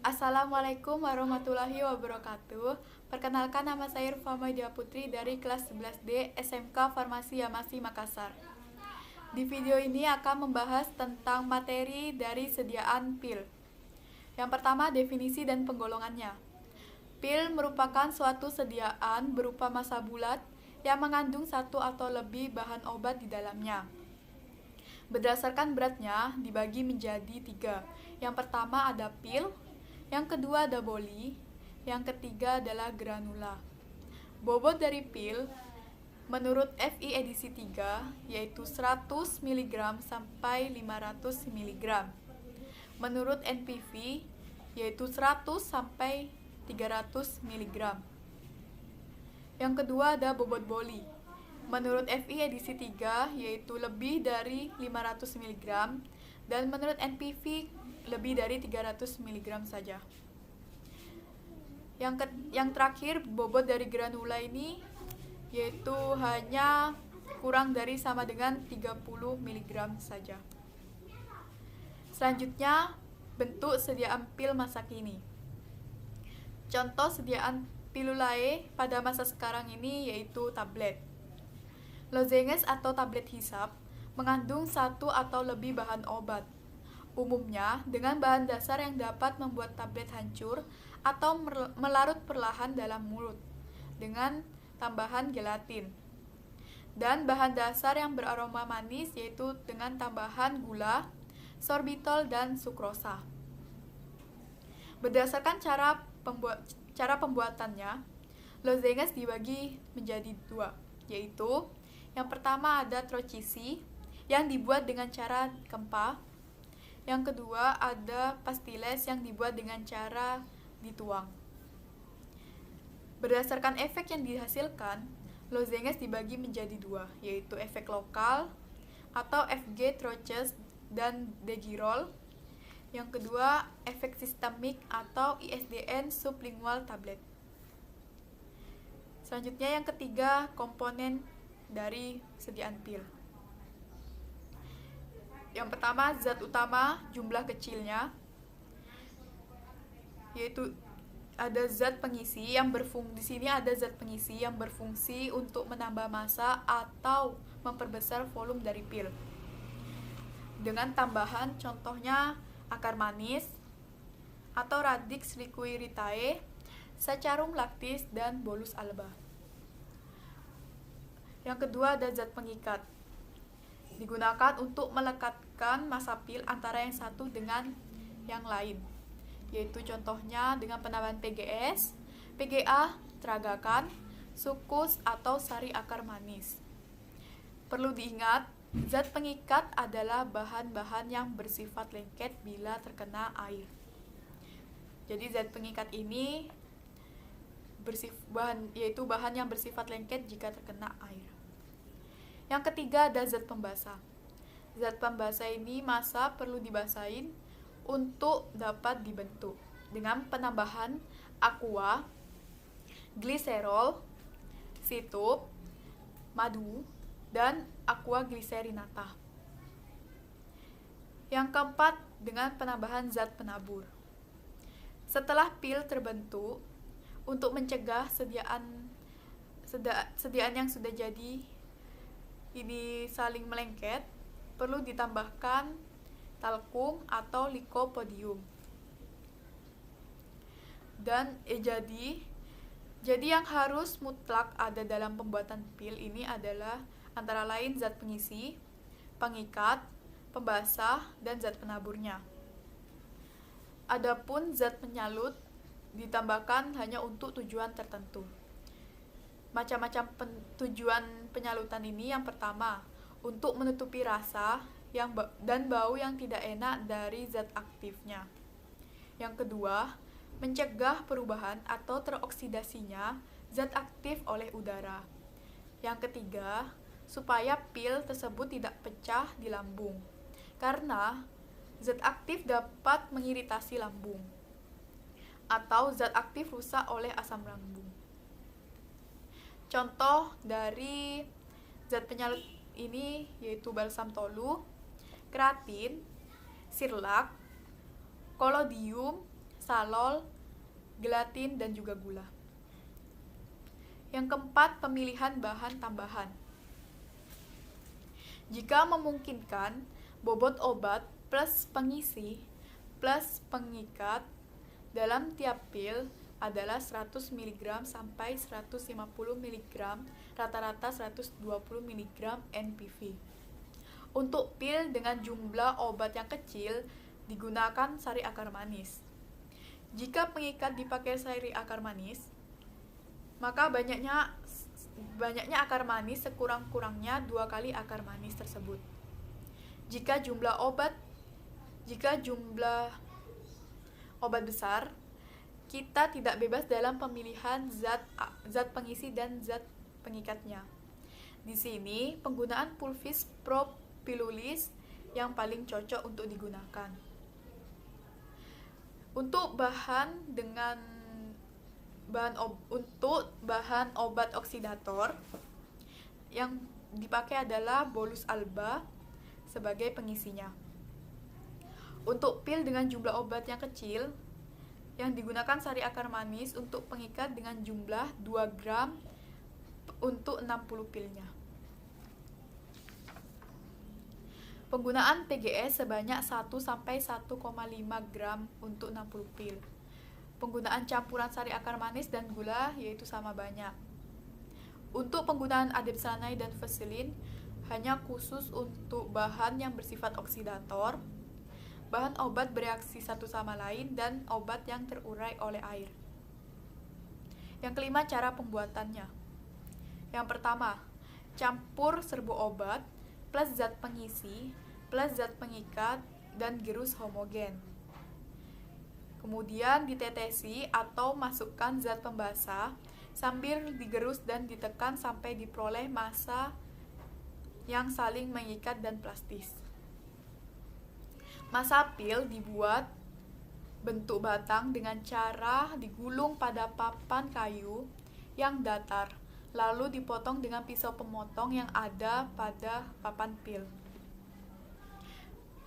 Assalamualaikum warahmatullahi wabarakatuh. Perkenalkan, nama saya Rufama Dia Putri dari kelas 11D SMK Farmasi Yamasi Makassar. Di video ini akan membahas tentang materi dari sediaan pil. Yang pertama, definisi dan penggolongannya. Pil merupakan suatu sediaan berupa massa bulat yang mengandung satu atau lebih bahan obat di dalamnya. Berdasarkan beratnya dibagi menjadi 3. Yang pertama ada pil, yang kedua ada boli, yang ketiga adalah granula. Bobot dari pil menurut FI edisi 3 yaitu 100 mg sampai 500 mg. Menurut NPV yaitu 100 sampai 300 mg. Yang kedua ada bobot boli. Menurut FI edisi 3 yaitu lebih dari 500 mg dan menurut NPV lebih dari 300 mg saja. Yang terakhir, bobot dari granula ini yaitu hanya kurang dari sama dengan 30 mg saja. Selanjutnya, bentuk sediaan pil masa kini. Contoh sediaan pilulae pada masa sekarang ini yaitu tablet. Lozenges atau tablet hisap mengandung satu atau lebih bahan obat. Umumnya dengan bahan dasar yang dapat membuat tablet hancur atau melarut perlahan dalam mulut dengan tambahan gelatin. Dan bahan dasar yang beraroma manis yaitu dengan tambahan gula, sorbitol, dan sukrosa. Berdasarkan cara pembuatannya, lozenges dibagi menjadi 2, yaitu yang pertama ada trocisi yang dibuat dengan cara kempa. Yang kedua ada pastiles yang dibuat dengan cara dituang. Berdasarkan efek yang dihasilkan, lozenges dibagi menjadi 2, yaitu efek lokal atau FG Troches dan Degirol. Yang kedua, efek sistemik atau ISDN sublingual tablet. Selanjutnya yang ketiga, komponen dari sediaan pil. Yang pertama, zat utama jumlah kecilnya, yaitu ada zat pengisi yang berfungsi. Di sini ada zat pengisi yang berfungsi untuk menambah massa atau memperbesar volume dari pil. Dengan tambahan contohnya akar manis atau radix liquiritae, saccharum lactis, dan bolus alba. Yang kedua ada zat pengikat. Digunakan untuk melekatkan massa pil antara yang satu dengan yang lain, yaitu contohnya dengan penambahan PGS, PGA, tragakan, sukus, atau sari akar manis. Perlu diingat, zat pengikat adalah bahan-bahan yang bersifat lengket bila terkena air. Jadi zat pengikat ini yaitu bahan yang bersifat lengket jika terkena air. Yang ketiga ada zat pembasah. Zat pembasah ini massa perlu dibasahin untuk dapat dibentuk dengan penambahan aqua, gliserol, situp, madu, dan aqua gliserinata. Yang keempat dengan penambahan zat penabur. Setelah pil terbentuk, untuk mencegah sediaan yang sudah jadi ini saling melengket, perlu ditambahkan talkum atau lycopodium. Dan jadi yang harus mutlak ada dalam pembuatan pil ini adalah antara lain zat pengisi, pengikat, pembasah, dan zat penaburnya. Adapun zat penyalut ditambahkan hanya untuk tujuan tertentu. Macam-macam tujuan penyalutan ini, yang pertama, untuk menutupi rasa dan bau yang tidak enak dari zat aktifnya. Yang kedua, mencegah perubahan atau teroksidasinya zat aktif oleh udara. Yang ketiga, supaya pil tersebut tidak pecah di lambung, karena zat aktif dapat mengiritasi lambung, atau zat aktif rusak oleh asam lambung. Contoh dari zat penyalut ini yaitu balsam tolu, kreatin, sirlak, kolodium, salol, gelatin, dan juga gula. Yang keempat, pemilihan bahan tambahan. Jika memungkinkan, bobot obat plus pengisi plus pengikat dalam tiap pil adalah 100 mg sampai 150 mg, rata-rata 120 mg NPV. Untuk pil dengan jumlah obat yang kecil, digunakan sari akar manis. Jika pengikat dipakai sari akar manis, maka banyaknya akar manis sekurang-kurangnya 2 kali akar manis tersebut. Jika jumlah obat besar, kita tidak bebas dalam pemilihan zat pengisi dan zat pengikatnya. Di sini penggunaan pulvis propylulis yang paling cocok untuk digunakan. Untuk bahan obat oksidator yang dipakai adalah bolus alba sebagai pengisinya. Untuk pil dengan jumlah obat yang kecil, yang digunakan sari akar manis untuk pengikat dengan jumlah 2 gram untuk 60 pilnya. Penggunaan PGS sebanyak 1-1,5 gram untuk 60 pil. Penggunaan campuran sari akar manis dan gula yaitu sama banyak. Untuk penggunaan adepsanai dan vaselin hanya khusus untuk bahan yang bersifat oksidator, bahan obat bereaksi satu sama lain, dan obat yang terurai oleh air. Yang kelima, cara pembuatannya. Yang pertama, campur serbuk obat plus zat pengisi plus zat pengikat dan gerus homogen. Kemudian ditetesi atau masukkan zat pembasah sambil digerus dan ditekan sampai diperoleh massa yang saling mengikat dan plastis. Massa pil dibuat bentuk batang dengan cara digulung pada papan kayu yang datar, lalu dipotong dengan pisau pemotong yang ada pada papan pil.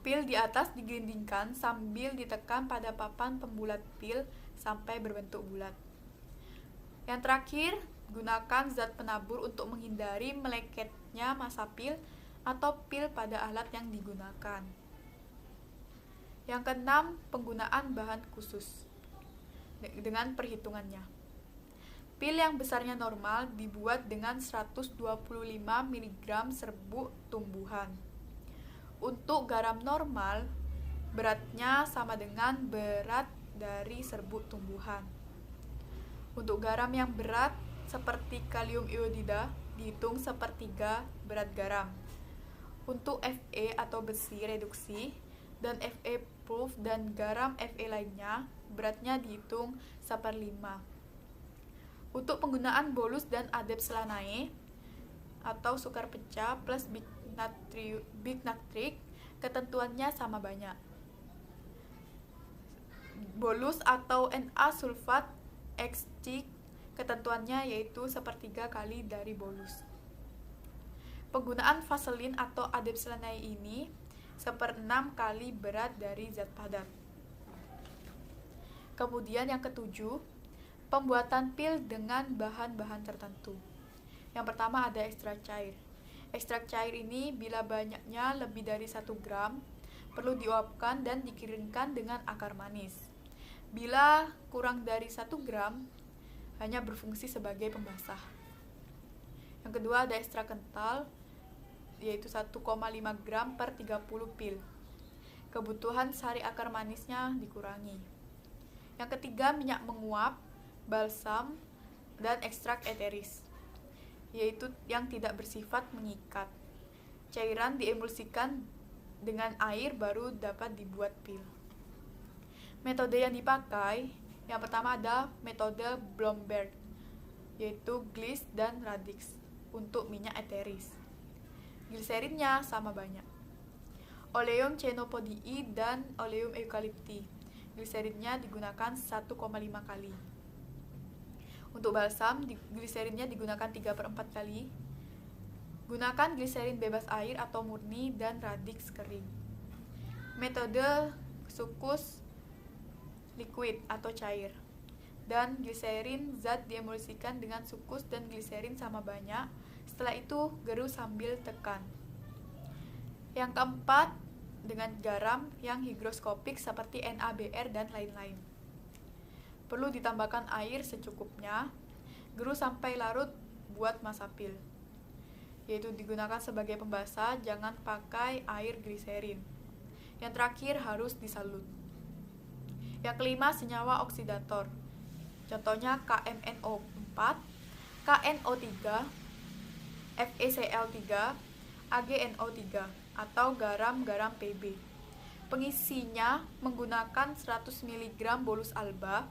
Pil di atas digelindingkan sambil ditekan pada papan pembulat pil sampai berbentuk bulat. Yang terakhir, gunakan zat penabur untuk menghindari meleketnya massa pil atau pil pada alat yang digunakan. Yang keenam, penggunaan bahan khusus dengan perhitungannya. Pil yang besarnya normal dibuat dengan 125 mg serbuk tumbuhan. Untuk garam normal, beratnya sama dengan berat dari serbuk tumbuhan. Untuk garam yang berat seperti kalium iodida dihitung sepertiga berat garam. Untuk Fe atau besi reduksi dan Fe proof dan garam Fe lainnya, beratnya dihitung 1/5. Untuk penggunaan bolus dan adepslanae atau sukar pecah plus bignatrik, ketentuannya sama banyak. Bolus atau Na sulfat XC, ketentuannya yaitu 1/3 kali dari bolus. Penggunaan vaselin atau adepslanae ini 1/6 kali berat dari zat padat. Kemudian yang ketujuh, pembuatan pil dengan bahan-bahan tertentu. Yang pertama ada ekstrak cair. Ekstrak cair ini bila banyaknya lebih dari 1 gram, perlu diuapkan dan dikeringkan dengan akar manis. Bila kurang dari 1 gram, hanya berfungsi sebagai pembasah. Yang kedua ada ekstrak kental, yaitu 1,5 gram per 30 pil. Kebutuhan sari akar manisnya dikurangi. Yang ketiga, minyak menguap, balsam, dan ekstrak eteris, yaitu yang tidak bersifat mengikat. Cairan diemulsikan dengan air baru dapat dibuat pil. Metode yang dipakai, yang pertama ada metode Blomberg, yaitu Gliss dan Radix untuk minyak eteris. Gliserinnya sama banyak. Oleum chenopodii dan oleum eukalipti, gliserinnya digunakan 1,5 kali. Untuk balsam, gliserinnya digunakan 3/4 kali. Gunakan gliserin bebas air atau murni dan Radix kering. Metode sukus liquid atau cair. Dan gliserin, zat diemulsikan dengan sukus dan gliserin sama banyak. Setelah itu, gerus sambil tekan. Yang keempat, dengan garam yang higroskopik seperti NaBr dan lain-lain. Perlu ditambahkan air secukupnya. Gerus sampai larut buat masapil. Yaitu digunakan sebagai pembasah, jangan pakai air gliserin. Yang terakhir harus disalut. Yang kelima, senyawa oksidator. Contohnya KMNO4, KNO3, FeCl3, AgNO3 atau garam-garam Pb. Pengisinya menggunakan 100 mg bolus alba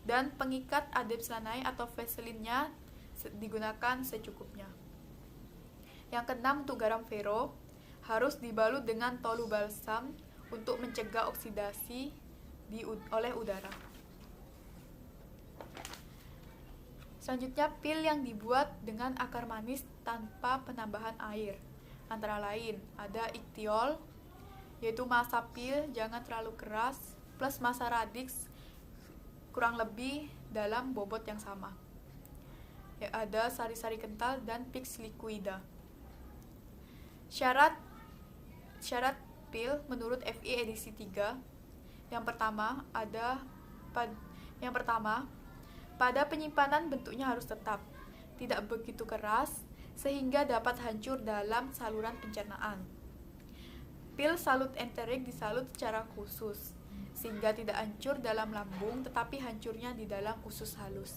dan pengikat adepslanai atau vaselinnya digunakan secukupnya. Yang keenam, untuk garam fero harus dibalut dengan tolu balsam untuk mencegah oksidasi oleh udara. Selanjutnya, pil yang dibuat dengan akar manis tanpa penambahan air. Antara lain, ada iktiol, yaitu massa pil jangan terlalu keras, plus massa radix kurang lebih dalam bobot yang sama. Ya, ada sari-sari kental dan pix liquida. Syarat pil menurut FI edisi 3. Yang pertama, pada penyimpanan bentuknya harus tetap, tidak begitu keras, sehingga dapat hancur dalam saluran pencernaan. Pil salut enterik disalut secara khusus, sehingga tidak hancur dalam lambung, tetapi hancurnya di dalam usus halus.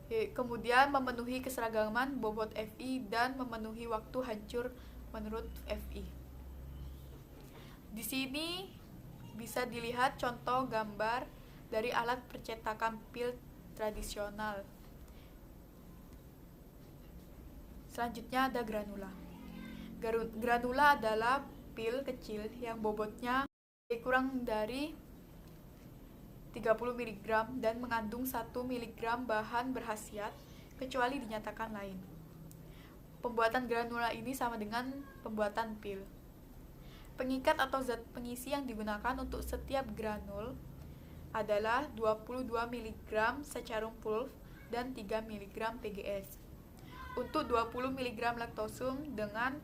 Kemudian memenuhi keseragaman bobot FI dan memenuhi waktu hancur menurut FI. Di sini bisa dilihat contoh gambar dari alat percetakan pil tradisional. Selanjutnya ada granula. Granula adalah pil kecil yang bobotnya kurang dari 30 mg dan mengandung 1 mg bahan berkhasiat kecuali dinyatakan lain. Pembuatan granula ini sama dengan pembuatan pil. Pengikat atau zat pengisi yang digunakan untuk setiap granul adalah 22 mg secarum pulv dan 3 mg PGS. Untuk 20 mg laktosum dengan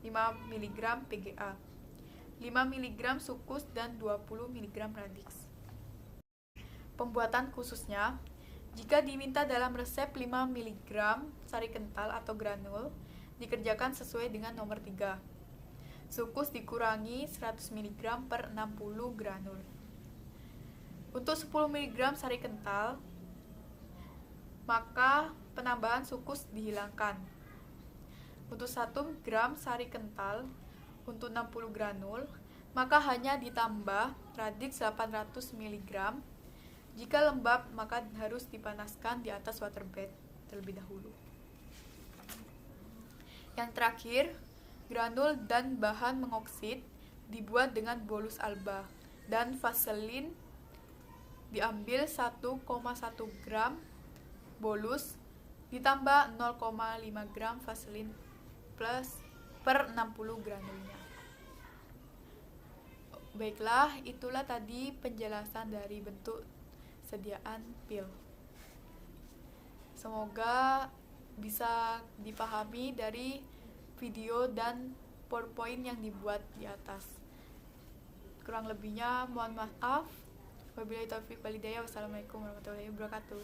5 mg PGA, 5 mg sukus dan 20 mg radix. Pembuatan khususnya, jika diminta dalam resep 5 mg sari kental atau granul, dikerjakan sesuai dengan nomor 3. Sukus dikurangi 100 mg per 60 granul. Untuk 10 mg sari kental, maka penambahan sukus dihilangkan. Untuk 1 gram sari kental, untuk 60 granul, maka hanya ditambah radix 800 mg. Jika lembab, maka harus dipanaskan di atas water bed terlebih dahulu. Yang terakhir, granul dan bahan mengoksid dibuat dengan bolus alba dan vaselin diambil 1,1 gram bolus ditambah 0,5 gram vaselin plus per 60 granulnya. Baiklah, itulah tadi penjelasan dari bentuk sediaan pil. Semoga bisa dipahami dari video dan PowerPoint yang dibuat di atas. Kurang lebihnya mohon maaf. Wabillahi taufiq wal hidayah. Wassalamualaikum warahmatullahi wabarakatuh.